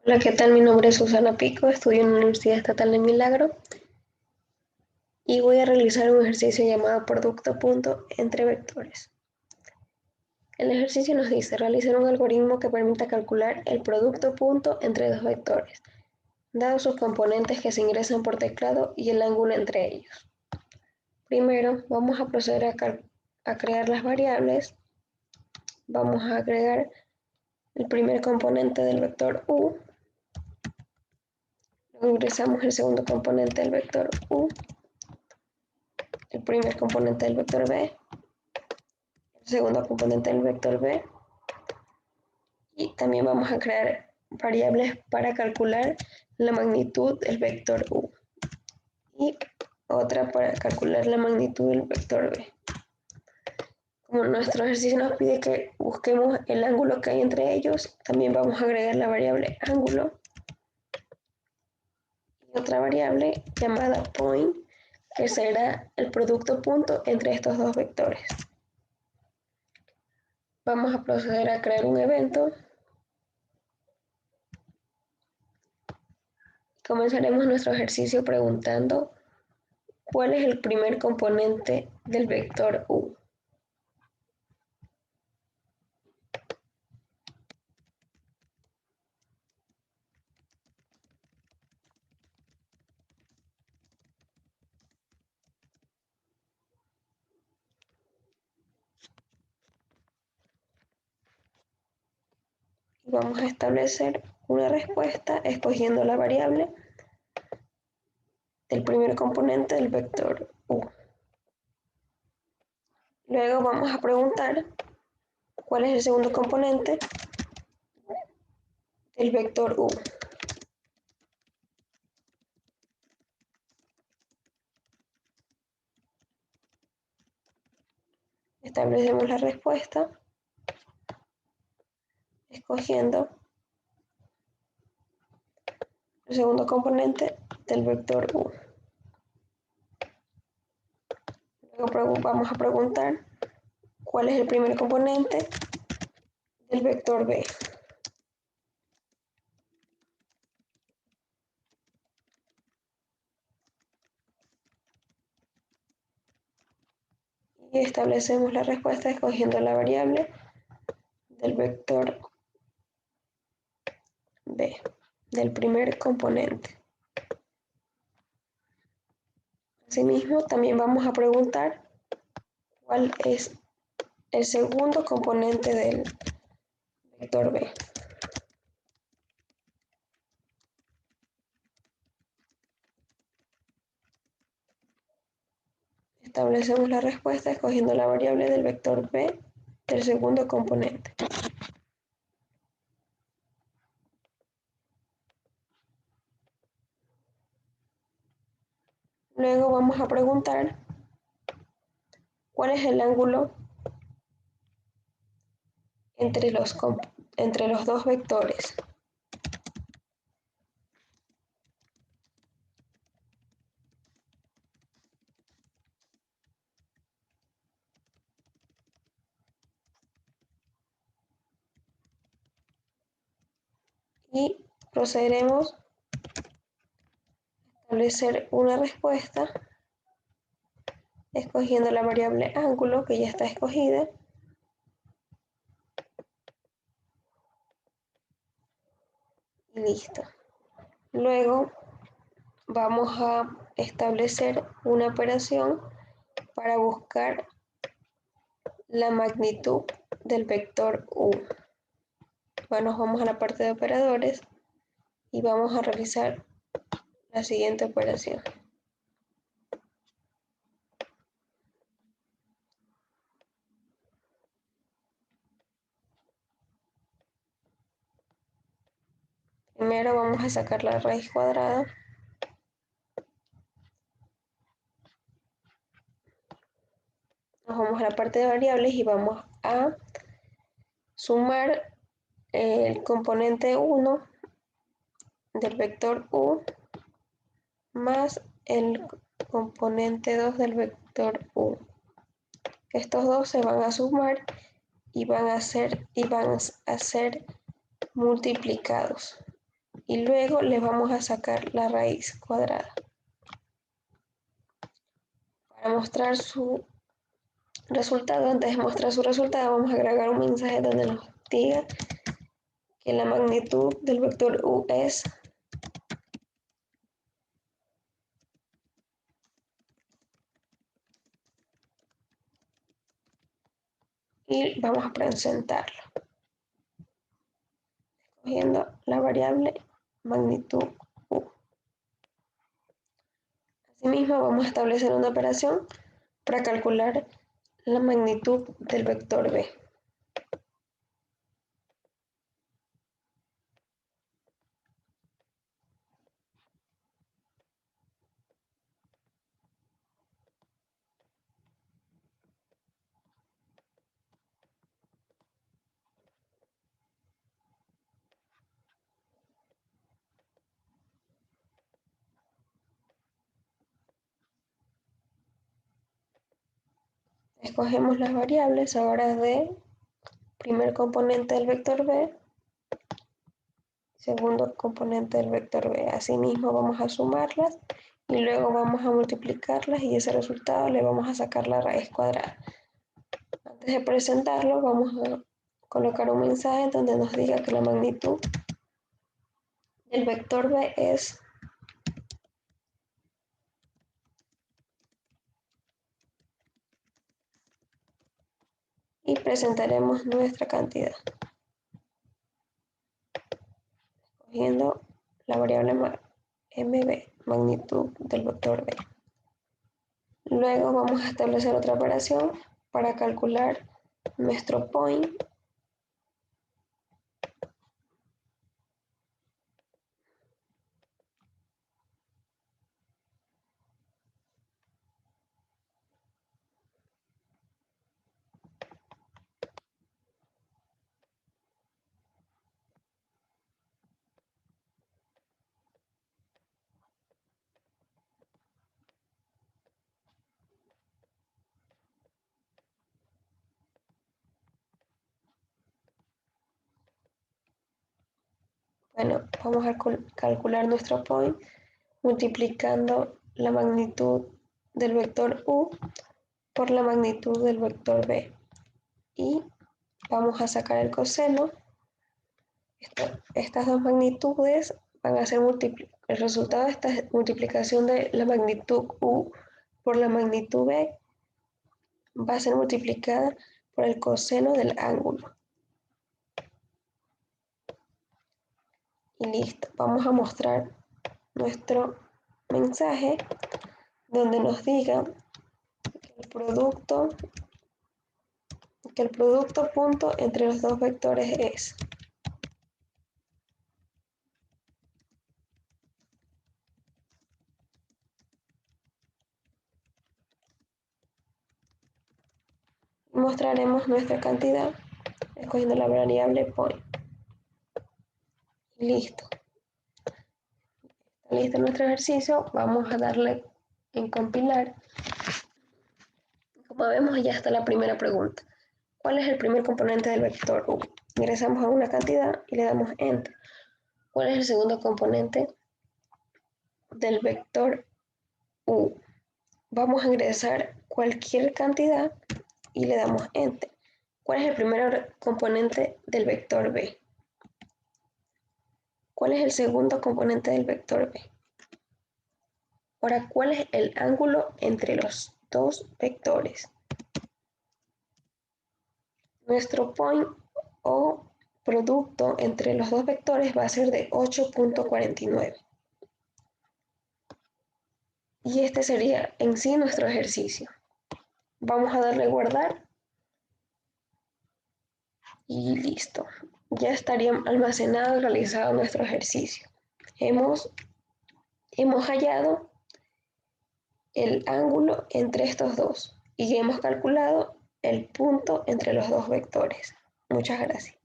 Hola, ¿qué tal? Mi nombre es Susana Pico, estudio en la Universidad Estatal de Milagro y voy a realizar un ejercicio llamado producto punto entre vectores. El ejercicio nos dice realizar un algoritmo que permita calcular el producto punto entre dos vectores, dados sus componentes que se ingresan por teclado y el ángulo entre ellos. Primero, vamos a proceder a crear las variables. Vamos a agregar el primer componente del vector u, luego ingresamos el segundo componente del vector u, el primer componente del vector b, el segundo componente del vector b, y también vamos a crear variables para calcular la magnitud del vector u y otra para calcular la magnitud del vector b. Como nuestro ejercicio nos pide que busquemos el ángulo que hay entre ellos, también vamos a agregar la variable ángulo y otra variable llamada point, que será el producto punto entre estos dos vectores. Vamos a proceder a crear un evento. Comenzaremos nuestro ejercicio preguntando ¿cuál es el primer componente del vector u? Y vamos a establecer una respuesta escogiendo la variable del primer componente del vector u. Luego vamos a preguntar cuál es el segundo componente del vector u. Establecemos la respuesta escogiendo el segundo componente del vector u. Luego vamos a preguntar cuál es el primer componente del vector b. Y establecemos la respuesta escogiendo la variable del vector b, del primer componente. Asimismo, también vamos a preguntar cuál es el segundo componente del vector b. Establecemos la respuesta escogiendo la variable del vector b del segundo componente. Luego vamos a preguntar cuál es el ángulo entre los dos vectores. Y procederemos a establecer una respuesta escogiendo la variable ángulo que ya está escogida. Y listo. Luego vamos a establecer una operación para buscar la magnitud del vector u. Bueno, vamos a la parte de operadores y vamos a realizar la siguiente operación. Primero vamos a sacar la raíz cuadrada. Nos vamos a la parte de variables y vamos a sumar el componente 1 del vector u más el componente 2 del vector u. Estos dos se van a sumar y van a ser multiplicados. y luego le vamos a sacar la raíz cuadrada. Para mostrar su resultado, antes de mostrar su resultado, vamos a agregar un mensaje donde nos diga que la magnitud del vector u es y vamos a presentarlo, escogiendo la variable magnitud u. Asimismo, vamos a establecer una operación para calcular la magnitud del vector b. Escogemos las variables ahora de primer componente del vector b, segundo componente del vector b. Asimismo vamos a sumarlas y luego vamos a multiplicarlas y ese resultado le vamos a sacar la raíz cuadrada. Antes de presentarlo vamos a colocar un mensaje donde nos diga que la magnitud del vector b es y presentaremos nuestra cantidad, escogiendo la variable mb, magnitud del vector b. Luego vamos a establecer otra operación para calcular nuestro point Bueno, vamos a calcular nuestro point multiplicando la magnitud del vector u por la magnitud del vector b. Y vamos a sacar el coseno. Estas dos magnitudes van a ser el resultado de esta multiplicación de la magnitud u por la magnitud b va a ser multiplicada por el coseno del ángulo. Y listo, vamos a mostrar nuestro mensaje donde nos diga que el producto punto entre los dos vectores es. Mostraremos nuestra cantidad escogiendo la variable point. Listo. Está listo nuestro ejercicio. Vamos a darle en compilar. Como vemos, ya está la primera pregunta. ¿Cuál es el primer componente del vector u? Ingresamos a una cantidad y le damos enter. ¿Cuál es el segundo componente del vector u? Vamos a ingresar cualquier cantidad y le damos enter. ¿Cuál es el primer componente del vector b? ¿Cuál es el segundo componente del vector b? Ahora, ¿cuál es el ángulo entre los dos vectores? Nuestro point o producto entre los dos vectores va a ser de 8.49. Y este sería en sí nuestro ejercicio. Vamos a darle guardar y listo. Ya estaría almacenado y realizado nuestro ejercicio. Hemos hallado el ángulo entre estos dos y hemos calculado el punto entre los dos vectores. Muchas gracias.